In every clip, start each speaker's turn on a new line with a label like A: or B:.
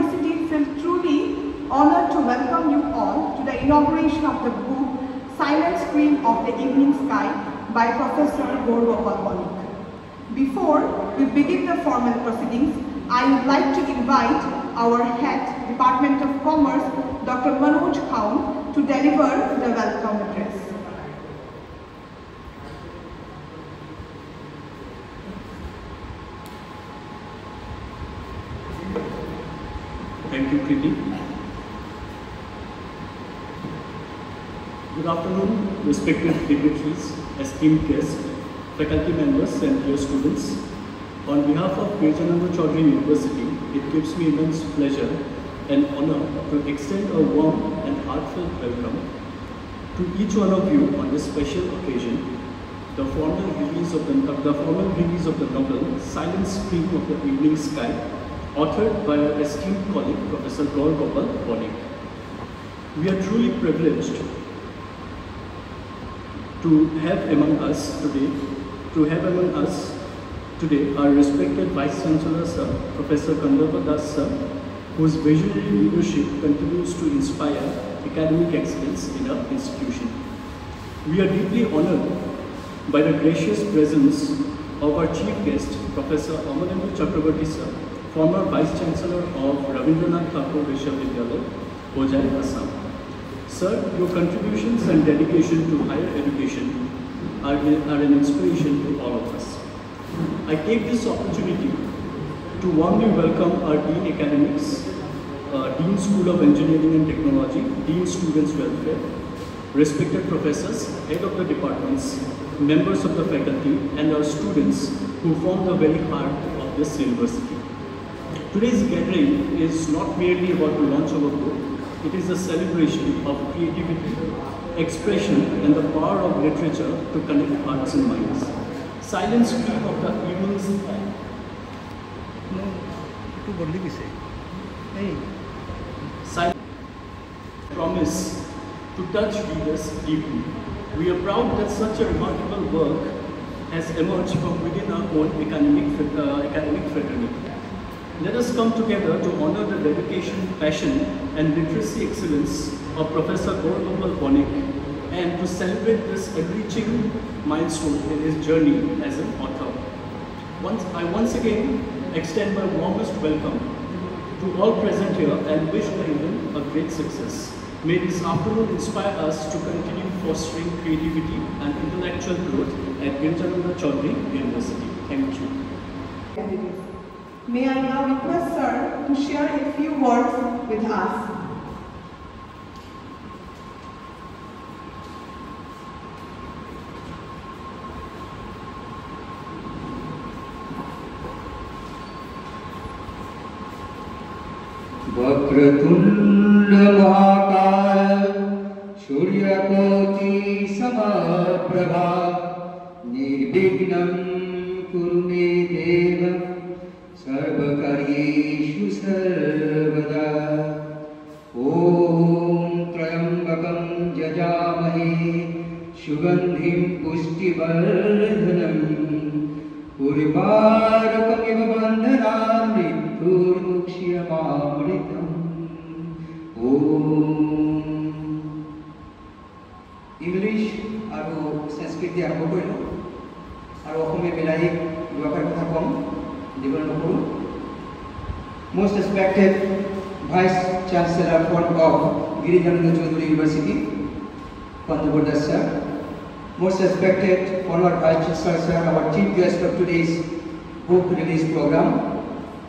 A: University feels truly honored to welcome you all to the inauguration of the book Silent Scream of the Evening Sky by Professor Gaurgopal Bonik. Before we begin the formal proceedings, I would like to invite our head, Department of Commerce, Dr. Manoj Khaun, to deliver the welcome address.
B: Thank you, Kriti. Good afternoon, respected dignitaries, esteemed guests, faculty members, and dear students. On behalf of Birjananda Chaudhary University, it gives me immense pleasure and honor to extend a warm and heartfelt welcome to each one of you on this special occasion, the formal release of the novel Silent Scream of the Evening Sky, authored by our esteemed colleague, Professor Gaurgopal Bonik. We are truly privileged to have among us today our respected Vice Chancellor Sir, Professor Kandharpa Das Sir, whose visionary leadership continues to inspire academic excellence in our institution. We are deeply honored by the gracious presence of our chief guest, Professor Amarendu Chakrabarty Sir, former Vice Chancellor of Rabindranath Tagore Vishwavidyalaya, Hojai, Assam. Sir, your contributions and dedication to higher education are an inspiration to all of us. I take this opportunity to warmly welcome our Dean Academics, Dean School of Engineering and Technology, Dean Students Welfare, respected professors, head of the departments, members of the faculty, and our students who form the very heart of this university. Today's gathering is not merely about the launch of a book, it is a celebration of creativity, expression, and the power of literature to connect hearts and minds. Silent Scream of the Evening Sky. Silent promise to touch readers deeply. We are proud that such a remarkable work has emerged from within our own academic fraternity. Let us come together to honor the dedication, passion, and literacy excellence of Professor Gaurgopal Bonik and to celebrate this enriching milestone in his journey as an author. I once again extend my warmest welcome to all present here and wish the event a great success. May this afternoon inspire us to continue fostering creativity and intellectual growth at Birjananda Chaudhary University. Thank you.
A: May I now request Sir to share a few words with us.
C: Vakratunda महाकाय सूर्यकोटि समप्रभा निर्विघ्नं कुरु मे देव सर्वकार्येषु सर्वदा। ॐ त्र्यम्बकं यजामहे सुगन्धिं पुष्टिवर्धनम् उर्वारुकमिव बन्धनान् मृत्युर्मुक्ष्यमामृतम्। इंग्लिश और संस्कृत आरम्भ करिलो और अসমীয়া मिलाई दुआकार कथा कम जीवन नकरो। Most respected Vice Chancellor of Birjananda Chaudhary University, Kandharpa Das Sir, most respected former Vice Chancellor Sir, our chief guest of today's book release program,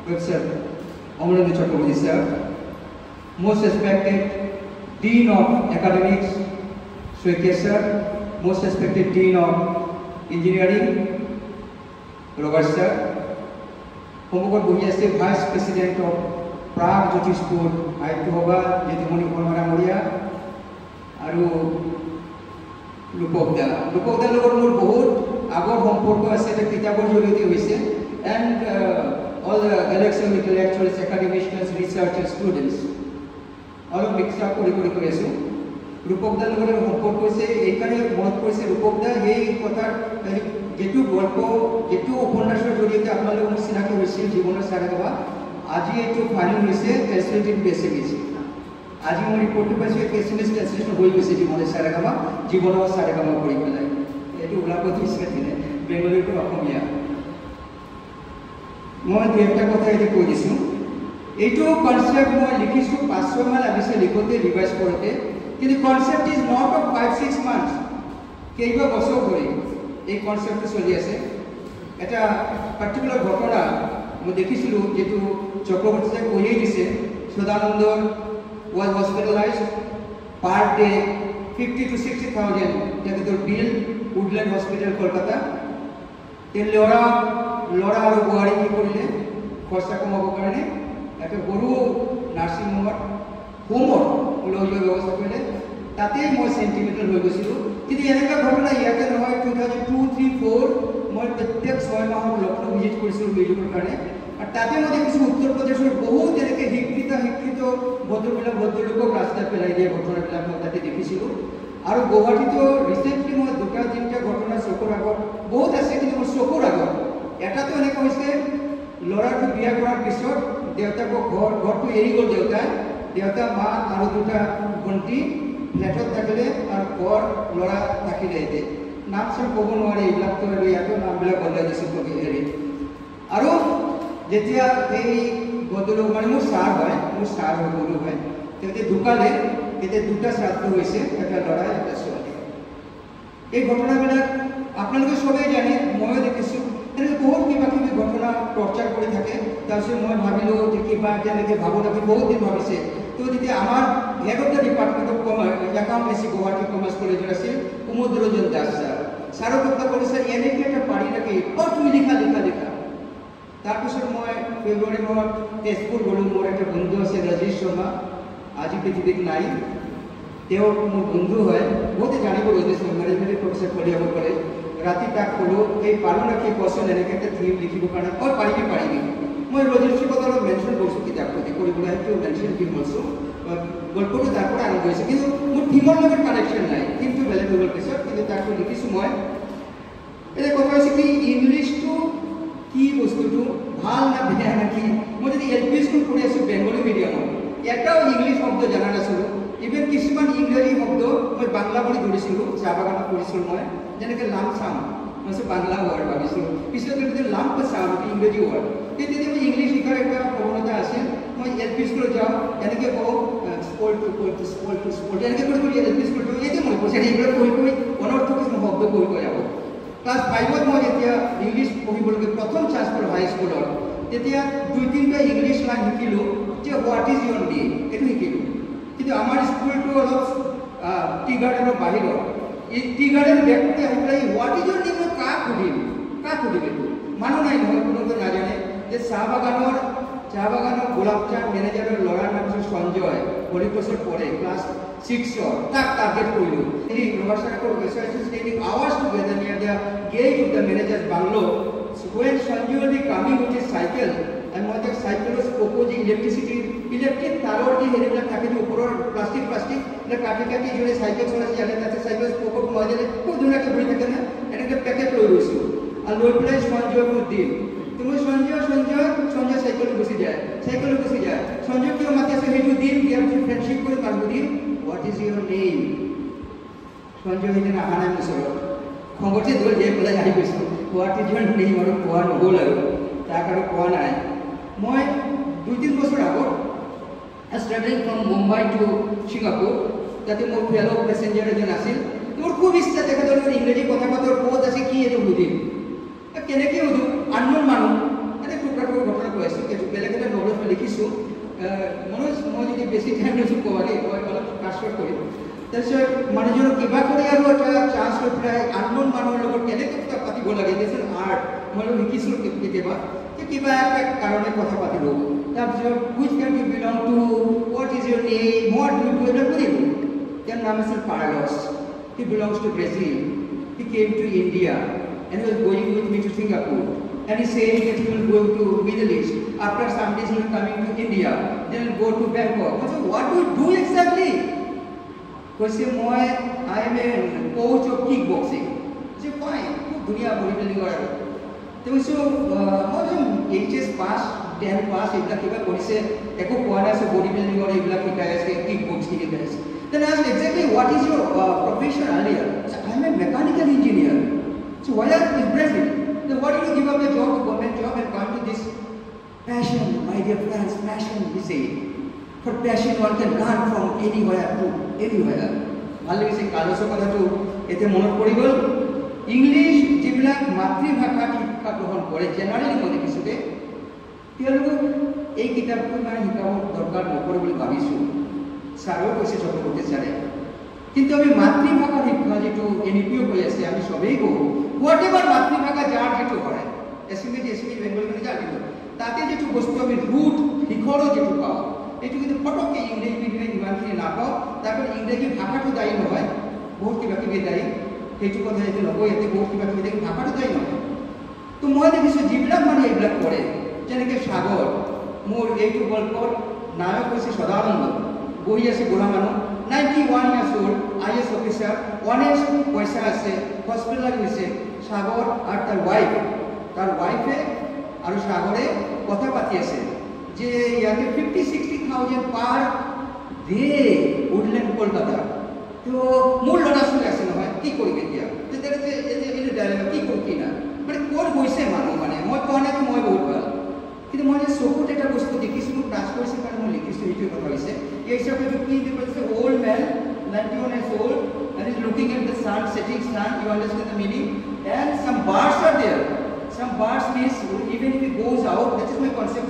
C: Professor Amarendu Chakrabarty Sir, most respected Dean of Academics, Swetya Sir, most respected Dean of Engineering, Robert Sir, Homogor Buhiaste, Vice President of Prague Jyotish Board, Aitoba, Jetimoni Kolmara Moria, Aru Lupokda. Lupokda Logor Mur Bohut, Agor Hompoko Asete Pitabor Juriti Vise, and all the galaxy of intellectuals, academicians, researchers, students. All of mixed up Kurikuresu. Rupokda Logor Hompoko se, Ekane Motkor se Rupokda, He Kotar, Jetu Golpo, Jetu Uponasho Juriti, Apalo Sinaka received Jimona Saragava. আজি এইটো final হৈছে translated SMS আজি মই ৰিপৰ্টটো পাইছোঁ SMS translation হৈ গৈছে জীৱনে চাৰেগামা জীৱনৰ চাৰেগামা কৰি পেলাই এইটো ওলাব দিছে দিনে বেংগলীটো অসমীয়া মই দুটা কথা এতিয়া কৈ দিছোঁ এইটো কনচেপ্ট মই লিখিছোঁ 5-6 মাহ লাগিছে লিখোঁতে ৰিভাইজ কৰোঁতে কিন্তু concept is not of 5-6 months কেইবা বছৰ ধৰি এই কনচেপ্টটো চলি আছে এটা পাৰ্টিকুলাৰ ঘটনা মই দেখিছিলোঁ যেটো চক্ৰৱৰ্তীয়ে কৈয়ে দিছে সদানন্দৰ was hospitalized per day 50 to 60,000 তেখেতৰ বিল উডল্যান্ড হস্পিটেল কলকাতা এই ল'ৰা আৰু বোৱাৰী কি কৰিলে খৰচা কমাবৰ কাৰণে এটা সৰু নাৰ্ছিং হোমত লৈ ব্যৱস্থা কৰিলে তাতেই মই চেণ্টিমেণ্টেল হৈ গৈছিলোঁ কিন্তু এনেকুৱা ঘটনা ইয়াতে নহয় 2002-3-4 মই প্ৰত্যেক 6 মাহৰ লক্ষ্ণৌ ভিজিট কৰিছিলোঁ বিজুৰ কাৰণে আৰু তাতে মই দেখিছোঁ উত্তৰ প্ৰদেশৰ বহুত এনেকৈ শিক্ষিত ভদ্ৰলোকক ৰাস্তাত পেলাই দিয়া ঘটনাবিলাক মই তাতে দেখিছিলোঁ আৰু গুৱাহাটীতো ৰিচেণ্টলি মই 2-3টা ঘটনা চকুৰ আগত বহুত আছে কিন্তু মোৰ চকুৰ আগত এটাতো এনেকুৱা হৈছে ল'ৰাটো বিয়া কৰাৰ পিছত দেউতাকক ঘৰটো এৰি গ'ল দেউতা মা আৰু 2টা ভণ্টি ফ্লেটত থাকিলে আৰু ঘৰ ল'ৰা থাকিলে এতিয়া নাম চাম ক'ব নোৱাৰে এইবিলাকতো আৰু ইয়াতো নামবিলাক বদলাই দিছোঁ হেৰি আৰু যেতিয়া এই ভদ্ৰলোক মানে মোৰ ছাৰ হয় গৰু হয় তেতিয়া ঢুকালে তেতিয়া 2টা শ্ৰাদ্ধ হৈছে এটা ল'ৰা এটা ছোৱালী এই ঘটনাবিলাক আপোনালোকে সবেই জানে ময়ো দেখিছোঁ এনেকৈ বহুত কিবা কিবি ঘটনা টৰ্চাৰ কৰি থাকে তাৰপিছত মই ভাবিলোঁ যে কিবা তেনেকৈ ভাবোঁ বহুত দিন ভাবিছে তো তেতিয়া আমাৰ head of the department of accountancy Guwahati commerce কলেজৰ আছিল কুমুদ ৰঞ্জন দাস ছাৰক কথা ক'লে ছাৰ এনেকৈ এটা পাৰি নাকি তুমি লিখা তাৰপিছত মই ফেব্ৰুৱাৰী মাহত তেজপুৰ গ'লোঁ মোৰ এটা বন্ধু আছে ৰাজেশ শৰ্মা আজি পৃথিৱীত নাই তেওঁ মোৰ বন্ধু হয় বহুতে জানিব Rajesh management professor Kaliabor college ৰাতি তাক ক'লোঁ এই পাৰোঁ নাকি কোৱেশ্যন এনেকৈ এটা থিম লিখিবৰ কাৰণে পাৰিবি মই ৰজনীশৰ কথা অলপ মেনশ্যন কৰিছোঁ কিতাপখনে কৰিবলৈ সেইটো মেনশ্যন দিম কৈছোঁ গল্পটো তাৰ পৰা আৰম্ভ হৈছে কিন্তু মোৰ থিমৰ লগত কানেকশ্যন নাই থিমটো বেলেগ হৈ গ'ল পিছত কিন্তু তাকটো লিখিছোঁ মই এতিয়া কথা হৈছে কি ইংলিছটো কি বস্তুটো ভাল না বেয়া নাকি মই যদি LP স্কুল পঢ়ি আছোঁ বেংগলী মিডিয়ামত এটাও ইংলিছ শব্দ জনা নাছিলোঁ ইভেন কিছুমান ইংৰাজী শব্দ মই বাংলা বুলি ধৰিছিলোঁ চাহ বাগানত পঢ়িছিলোঁ মই যেনেকৈ লামচাম মই বাংলা ৱৰ্ড ভাবিছিলোঁ পিছত যদি লাম্পচাম ইংৰাজী ৱৰ্ড কিন্তু তেতিয়া মই ইংলিছ শিকাৰ এটা প্ৰৱণতা আছিল মই LP স্কুলত যাওঁ এনেকৈ কওঁ স্পৰ্ট এনেকৈ কৰি LP স্কুলটো এতিয়া মই কৈছোঁ এইবিলাক কৰি অনৰ্থক কিছুমান শব্দ কৈ যাব ক্লাছ 5ত মই যেতিয়া ইংলিছ পঢ়িবলৈকে প্ৰথম চান্স পালোঁ হাই স্কুলত তেতিয়া 2-3টা ইংলিছ লাইন শিকিলোঁ যে হোৱাট ইজ ইয়ৰ নেম এইটো শিকিলোঁ কিন্তু আমাৰ স্কুলটো অলপ টি গাৰ্ডেনৰ বাহিৰত এই টি গাৰ্ডেন ব্যক্তি আহি পেলাই হোৱাট ইজ ইয়ৰ নেম মই কাক সুধিম এইটো মানুহ নাই নহয় কোনোৱে নাজানে যে চাহ বাগানৰ গোলাপ চাঁদ মেনেজাৰৰ ল'ৰাৰ নাম হৈছে সঞ্জয় হৰিপ্ৰসাদ পঢ়ে ক্লাছ 6ৰ তাক টাৰ্গেট কৰিলোঁ এই ৰভাৰচাকৰ spending hours together near the gate of the managers bungalow when Sanjay will be coming with his cycle and মই তাক চাইকেলৰ স্পোকো যে ইলেক্ট্ৰিক তাৰৰ যে হেৰিবিলাক থাকে যে ওপৰৰ প্লাষ্টিক কাটি যোনে চাইকেল চলাইছে ইয়াতে তাতে চাইকেল স্পোকো সোমাই দিলে খুব ধুনীয়াকৈ ঘূৰি থাকে না এনেকৈ পেকেট লৈ গৈছোঁ আৰু লৈ পেলাই সঞ্জয়ক মোক দিম তুমি সঞ্জয় চাইকেলত গুচি যায় সঞ্জয় কিয় মাতি আছে সেইটো দিম দিয়াৰ পিছত ফ্ৰেণ্ডশ্বিপ কৰি কাৰোঁ দিম what is your name Sanjay সেইদিনা অহা নাই ওচৰত খঙতে দৌৰি যাই পেলাই আহি গৈছোঁ হোৱাট ইজ ইয়ৰ নেম আৰু কোৱা নহ'ল আৰু তাক আৰু কোৱা নাই মই 2-3 বছৰ আগত travelling from Mumbai to Singapore তাতে মোৰ ফেল' পেচেঞ্জাৰ এজন আছিল মোৰ খুব ইচ্ছা তেখেতৰ লগত ইংৰাজী কথা পাতৰ ক'ত আছে কি এইটো সুধিম কেনেকৈ সুধোঁ আননোন মানুহ এনে টুকুৰা ঘটনা কৈ আছোঁ কিন্তু বেলেগ এটা নভেলত মই লিখিছোঁ মনোজ মই যদি বেছি টাইম লৈছোঁ কোৱালি মই অলপ কাষ্টৰ কৰিম তাৰপিছত মানুহজনক কিবা কৰি আৰু এটা চান্স লৈ পেলাই আননোন মানুহৰ লগত কেনেকৈ কথা পাতিব লাগে দিছিল আৰ্ট মই অলপ শিকিছিলোঁ কেতিয়াবা কিবা এটা কাৰণে কথা পাতিলোঁ তাৰপিছত which country belong to what is your name what do you do এইবিলাক সুধিলোঁ তেওঁৰ নাম আছিল Carlos he belongs to Brazil he came to India and he was going with me to Singapore and he said that he will go to Middle East after some days he will coming to India then go to Bangkok I said what do you do exactly because I am a coach of kickboxing I said fine খুব ধুনীয়া body building আৰু তেওঁ কৈছোঁ মই HS পাছ 10 pass এইবিলাক কিবা কৰিছে একো কোৱা নাই সো বডি বিল্ডিঙৰ এইবিলাক শিকাই আছে কি কোচ শিকাই আছে then I asked exactly what is your profession earlier so I am a mechanical engineer so why are you Brazil then why did you give up your job government job and come to this passion my dear friends passion is a for passion one can learn from anywhere to anywhere ভাল লাগিছে কালছৰ কথাটো এতে মনত পৰি গ'ল English যিবিলাক মাতৃভাষা শিক্ষা গ্ৰহণ কৰে জেনাৰেলি মই দেখিছোঁতে তেওঁলোকক এই কিতাপটো মানে শিকাব দৰকাৰ নকৰে বুলি ভাবিছোঁ ছাৰেও কৈছে চক্ৰৱৰ্তী ছাৰে কিন্তু আমি মাতৃভাষা শিক্ষা যিটো NEPও কৈ আছে আমি সবেই কওঁ হোৱাট এভাৰ মাতৃভাষা যাৰ যিটো হয় এছএমই বেংগলী মানে যাৰ যিটো তাতে যিটো বস্তু আমি ৰুট শিখৰো যিটো পাওঁ এইটো কিন্তু ফটককৈ ইংৰাজী মিডিয়ামে ইমানখিনি নাপাওঁ তাৰপৰা ইংৰাজী ভাষাটো দায়ী নহয় বহুত কিবা কিবি দায়ী সেইটো কথা যদি নকয় ইয়াতে বহুত কিবা কিবি দায়ী ভাষাটো দায়ী নহয় তো মই দেখিছোঁ যিবিলাক মানে এইবিলাক কৰে যেনেকৈ সাগৰ মোৰ এইটো গল্পৰ নায়ক হৈছে সদানন্দ বহি আছে বুঢ়া মানুহ 91 years old IAS officer honest পইচা আছে হস্পিটেলাইজ হৈছে সাগৰ আৰু তাৰ ৱাইফে আৰু সাগৰে কথা পাতি আছে যে ইয়াতে 50-60,000 পাৰ ডে উডলেণ্ড কলকাতা তো মোৰ ল'ৰা ছোৱালী আছে নহয় কি কৰিম এতিয়া কি কৰোঁ কি না মানে ক'ত গৈছে মানুহ মানে মই কোৱা নাই মই বহুত ভাল কিন্তু মই যে চকুত এটা বস্তু দেখিছিলোঁ টাচ কৰিছে কাৰণে মই লিখিছোঁ সেইটোৱে কথা হৈছে এই হিচাপে কি কৈছে old man 91 years old and is looking at the sun setting sun you understand the meaning and some birds are there some birds means even if it goes out that is my concept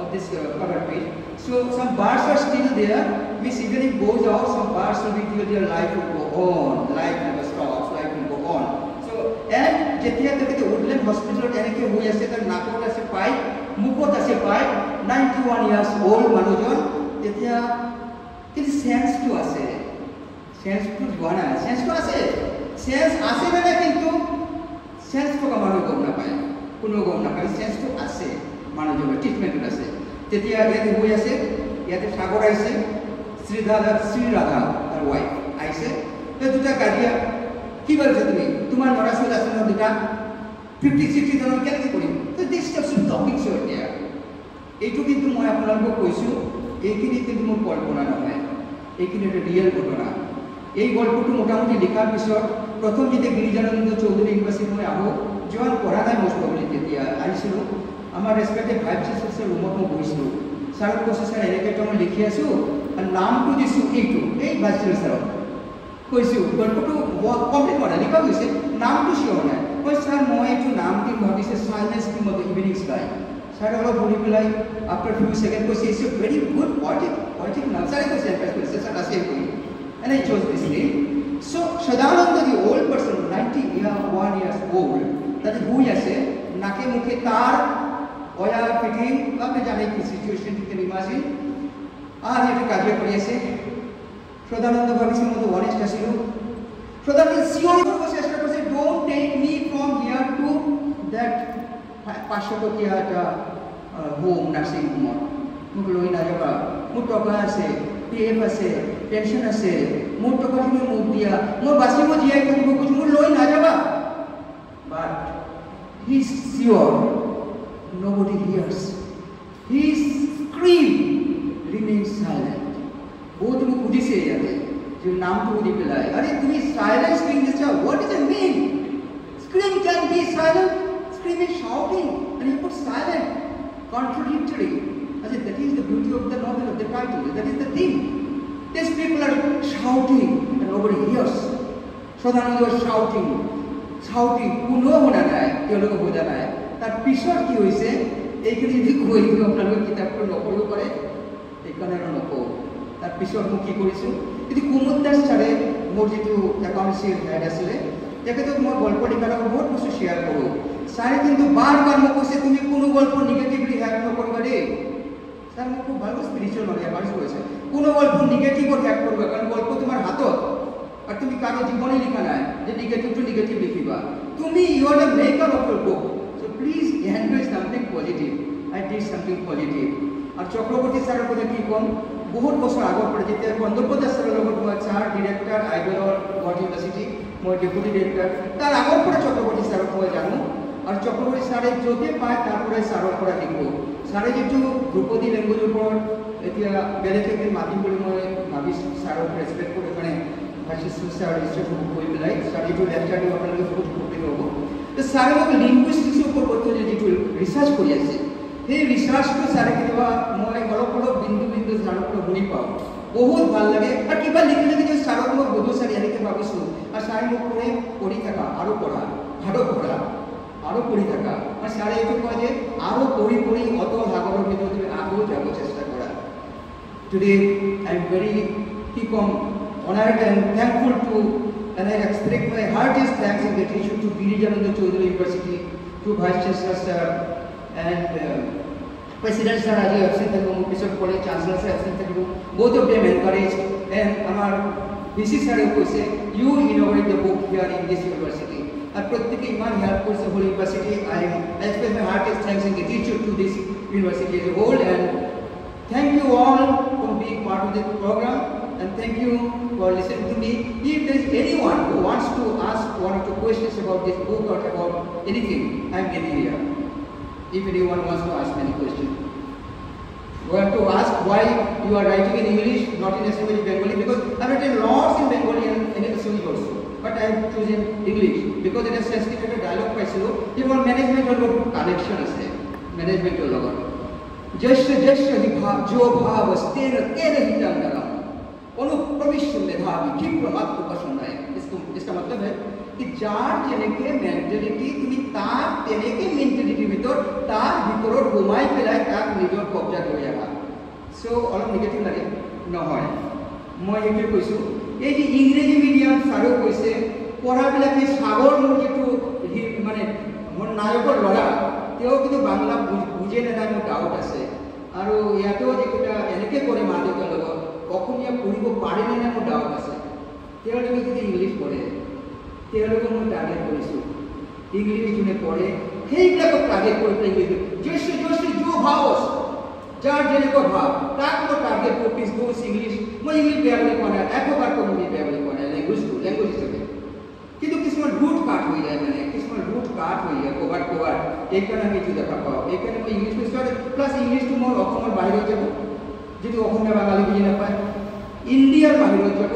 C: of this cover page so some birds are still there means even if it goes out some birds will be there their life will go on life never stops life will go on so and যেতিয়া তেখেতে woodland হস্পিটেলত এনেকৈ হৈ আছে তাৰ নাকত আছে pipe মুখত আছে পাইপ 91 years old মানুহজন তেতিয়া কিন্তু সেন্সটো আছে সেন্সটো যোৱা নাই সেন্সটো আছে সেন্স আছে মানে কিন্তু সেন্সটো মানুহ গম নাপায় কোনো গম নাপায় সেন্সটো আছে মানুহজনৰ ট্ৰিটমেণ্টত আছে তেতিয়া ইয়াতে হৈ আছে ইয়াতে সাগৰ আহিছে শ্ৰীৰাধা তাৰ ৱাইফ আহিছে তো দুটা গাড়ীয়া কি বলছে তুমি তোমাৰ ল'ৰা ছোৱালী আছে ন দুটা 50-60 জনৰ কেনেকৈ কৰিম তো দিছ টপিক চ এতিয়া এইটো কিন্তু মই আপোনালোকক কৈছোঁ এইখিনি কিন্তু মোৰ কল্পনা নহয় এইখিনি এটা ৰিয়েল ঘটনা এই গল্পটো মোটামুটি লিখাৰ পিছত প্ৰথম যেতিয়া গিৰিজানন্দ চৌধুৰী ইউনিভাৰ্চিটিত মই আহোঁ যোৱা পঢ়া নাই মই প্ৰবলি তেতিয়া আহিছিলোঁ আমাৰ ৰেচপেক্টেড ভাইচ চেঞ্চেলৰ ৰুমত মই বহিছিলোঁ ছাৰক কৈছোঁ ছাৰ এনেকৈ মই লিখি আছোঁ আৰু নামটো দিছোঁ এইটো এই ভাইচ চেঞ্চেলৰক কৈছোঁ গল্পটো কমপ্লিট কৰা লিখা হৈছে নামটো চিয়ৰ নাই কৈ ছাৰ মই এইটো নাম দিম ভাবিছোঁ silence team of the evening sky ছাৰে অলপ বহি পেলাই আফটাৰ ফিউ ছেকেণ্ড কৈছে ইটছ এ ভেৰি গুড পইটিক নাম ছাৰে কৈছে এডভাইচ কৰিছে ছাৰ আছে কৰি and I chose this name so Sadananda the old person 91 years old that who আছে নাকে মুখে তার ওয়া ফিটিং আপনি জানেন কি সিচুয়েশন you can imagine আর এটা কাজ করে আছে সদানন্দ ভাবিছে মতো অনেস্ট আছিল সদানন্দ সিওর চেষ্টা করছে don't take me from here to that 500 টকিয়া হোম নার্সিং হোম মোক লৈ নাযাবা মোৰ টকা আছে PF আছে পেনশন আছে মোৰ টকাখিনি মোক দিয়া মই বাচিব জীয়াই থাকিব খুজিছোঁ মোৰ লৈ নাযাবা but he is cheer nobody hears his scream remains silent বহুত মোক সুধিছে ইয়াতে যে নামটো সুধি পেলাই আৰে তুমি সাইলেন্স স্ক্রিম দিছা what does it mean scream can be silent scream is shouting and you put silent contradictory I said that is the beauty of the novel of the title that is the theme these people are shouting and nobody hears Sadananda was shouting কোনো শুনা নাই তেওঁলোকে বুজা নাই তাৰ পিছত কি হৈছে এইখিনি যদি কৈ দিওঁ আপোনালোকে কিতাপখন নপঢ়িব পাৰে সেইকাৰণে আৰু নকওঁ তাৰ পিছত মই কি কৰিছোঁ কিন্তু কুমুদ দাস ছাৰে মোৰ যিটো একাউণ্টেঞ্চিৰ হেড আছিলে তেখেতক মই গল্প লিখাৰ বহুত বস্তু শ্বেয়াৰ কৰোঁ ছাৰে কিন্তু বাৰ মোক কৈছে তুমি কোনো গল্প নিগেটিভলি হেড নকৰিবা দেই ছাৰ মোক খুব ভাল স্পিৰিচুৱেল মানে এবাৰ কৈছে কোনো গল্প নিগেটিভত হেড কৰিবা কাৰণ গল্প তোমাৰ হাতত আৰু তুমি কাৰো জীৱনী লিখা নাই যে নিগেটিভটো নিগেটিভ লিখিবা তুমি you are the maker of your book so please encourage something positive I did something positive আৰু চক্ৰৱৰ্তী ছাৰৰ কথা কি ক'ম বহুত বছৰ আগৰ পৰা যেতিয়া কন্দৰ্প দাস ছাৰৰ লগত মই ছাৰ ডিৰেক্টৰ আইডলৰ গুৱাহাটী ইউনিভাৰ্চিটি মই ডেপুটি ডিৰেক্টৰ তাৰ আগৰ পৰা চক্ৰৱৰ্তী ছাৰক মই জানো আৰু চক্ৰৱৰ্তী ছাৰে য'তে পায় তাৰ পৰাই ছাৰৰ পৰা শিকোঁ ছাৰে যিটো ধ্ৰুপদী লেংগুৱেজৰ ওপৰত এতিয়া বেলেগ একদিন মাতিম বুলি মই ভাবিছোঁ ছাৰক ৰেচপেক্ট কৰি মানে ভাবিছোঁ ছাৰ ৰেজিষ্ট্ৰেশ্যন কৰি পেলাই ছাৰ যিটো লেকচাৰ দিব আপোনালোকে বহুত উপকৃত হ'ব ছাৰে মোক লিংগুইষ্টিক্সৰ ওপৰত যিটো ৰিচাৰ্চ কৰি আছে সেই ৰিচাৰ্চটো ছাৰে কেতিয়াবা মই অলপ অলপ বিন্দু ছাৰৰ পৰা শুনি পাওঁ বহুত ভাল লাগে আৰু কিবা লিখিলে কিন্তু ছাৰক মই গধু ছাৰ এনেকৈ ভাবিছোঁ আৰু ছাৰে মোক কৰে পঢ়ি থাকা আৰু পঢ়া আৰু পঢ়ি থাকা আৰু ছাৰে এইটো কয় যে আৰু পঢ়ি অতল সাগৰৰ ভিতৰত তুমি আকৌ যাব চেষ্টা কৰা টুডে আই এম ভেৰি কি ক'ম honored and thankful to and I express my heartiest thanks and gratitude to Girijananda Chaudhary University, to Vice Chancellor Sir and President Sir Rajiv absent and Professor College Chancellor Sir absent and both of them encouraged and our VC Sir say you inaugurate the book here in this university. And pratyeki iman help for the whole university. I express my heartiest thanks and gratitude to this university as a whole and thank you all for being part of this program. And thank you for listening to me. If there is anyone who wants to ask one or two questions about this book or about anything, I am ready here. If anyone wants to ask any question. You have to ask why you are writing in English, not in SME Bengali, because I have written lots in Bengali and in SME also. But I have chosen English because it is Sanskrit dialogue by Silo. If our management or connection is there, management or logo. Just jo bhav stera hitangala. अनुप्रविष्ट मेधावी क्षिप्र मात्र पसंद है इसका मतलब है कि jar जने के मेंटालिटी तुम्ही तार तेने के मेंटालिटी भीतर तार भीतर घुमाई पेलाय तार निजर कब्जा कर जागा सो অলপ নেগেটিভ লাগে নহয় মই একে কৈছো এই যে ইংরেজি মিডিয়াম সাৰো কৈছে পঢ়াবিলাকে সাগৰ মোৰ যেটো মানে মোৰ নায়কৰ লৰা তেও কিন্তু বাংলা বুজে না মোৰ ডাউট আছে আৰু ইয়াতো যেটা এনেকে কৰে মা দেউতাৰ লগত অসমীয়া পঢ়িব পাৰে নে মোৰ ডাউট আছে তেওঁলোকে যদি ইংলিছ পঢ়ে তেওঁলোকে মই টাৰ্গেট কৰিছোঁ ইংলিছ যোনে পঢ়ে সেইবিলাকক টাৰ্গেট কৰি পেলাই জোশ जो ভাৱ আছে যাৰ যেনেকুৱা ভাৱ তাক মই টাৰ্গেট কৰি পিছবোৰ ইংলিছ মই ইংলিছ বেয়া বুলি কোৱা নাই একবাৰ কমনি বেয়া বুলি কোৱা নাই লেংগুৱেজ হিচাপে কিন্তু কিছুমান ৰুট কাট হৈ যায় মানে কিছুমান ৰুট কাট হৈ যায় ক'বাত এইকাৰণে আমি এইটো দেখা পাওঁ এইকাৰণে মই ইংলিছ কৈছোঁ প্লাছ ইংলিছটো মোৰ অসমৰ বাহিৰত যাব যেটো অসমীয়া বাঙালি বুজি নাপায় ইণ্ডিয়াৰ বাহিৰত যাব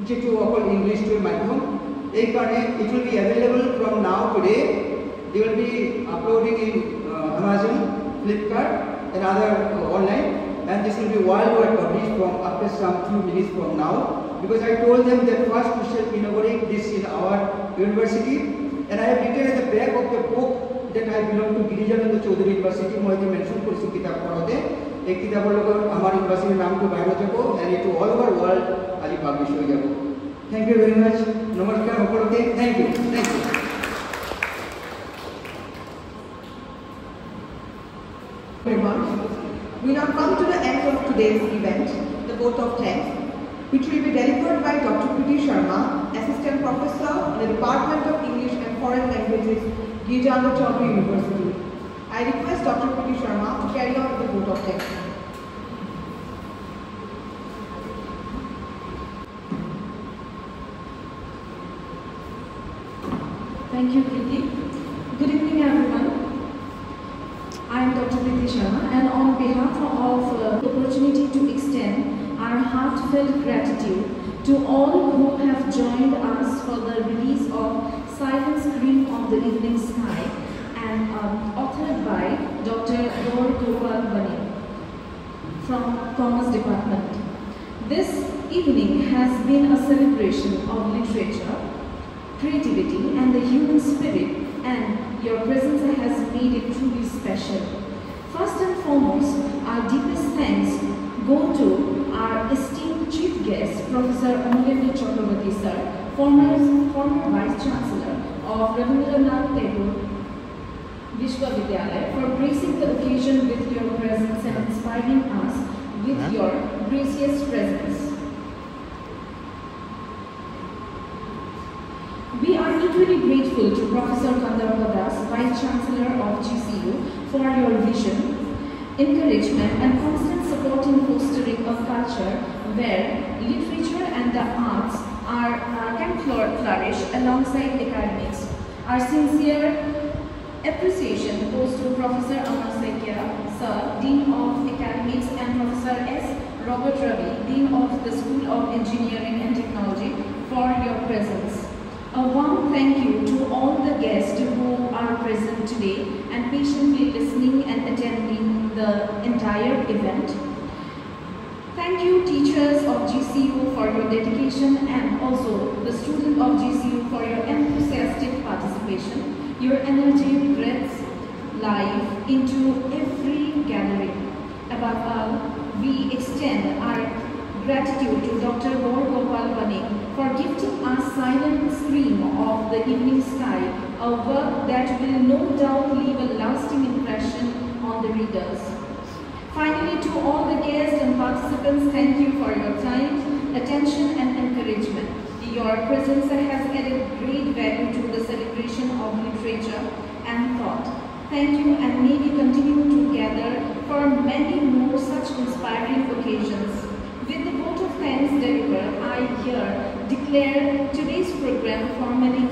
C: যেটো অকল ইংলিছটোৰ মাধ্যম এই কাৰণে it will be available from now today they will be uploading in Amazon, Flipkart and other online and this will be worldwide published from after some few minutes from now because I told them that first we shall inaugurate this in our university and I have written at the back of the book that I belong to Girijananda Chaudhary University মই যে mention কৰিছো কিতাপ পঢ়োতে এই কিতাপৰ লগত আমাৰ ইউনিভাৰ্চিটিৰ নামটো বাহিৰত যাব and it all over world আজি পাবলিশ হৈ যাব thank you very much নমস্কাৰ সকলোকে thank you
A: We now come to the end of today's event, the vote of thanks, which will be delivered by Dr. Priti Sharma, Assistant Professor in the Department of English and Foreign Languages, Girijananda Chaudhary University. I request Dr. Priti Sharma to carry out the vote of thanks.
D: Thank you, Priti. Good evening, everyone. I am Dr. Priti Sharma, and on behalf of the opportunity to extend our heartfelt gratitude to all who have joined us for the release of Silent Scream of the Evening Sky, and authored by Dr. Gaur Gopal Bani from Commerce Department. This evening has been a celebration of literature, creativity and the human spirit, and your presence has made it truly special. First and foremost, our deepest thanks go to our esteemed chief guest, Professor Amulendra Chakravarti sir, former Vice Chancellor of Rabindranath Tagore Vishwavidyalaya, for gracing the occasion with your presence and inspiring us with your gracious presence. We are equally grateful to Professor Gandharva Das, Vice Chancellor of GCU, for your vision, encouragement and constant support in fostering a culture where literature and the arts can flourish alongside academics. Our sincere appreciation goes to Professor Amar Saikia, Sir, Dean of Academics, and Professor S. Robert Ravi, Dean of the School of Engineering and Technology, for your presence. A warm thank you to all the guests who are present today and patiently listening and attending the entire event. Thank you, teachers of GCU, for your dedication, and also the students of GCU for your enthusiastic participation. Your energy breathes life into every gathering. Above all, we extend our gratitude to Dr. Gaur Gopal Banik for gifting us Silent Scream of the Evening Sky, a work that will no doubt leave a lasting impression on the readers. Finally, to all the guests and participants, thank you for your time, attention and encouragement. Your presence has added great value to the celebration of literature and thought. Thank you, and may we continue to gather for many more such inspiring occasions. With the vote of thanks delivered, I here declare today's program formally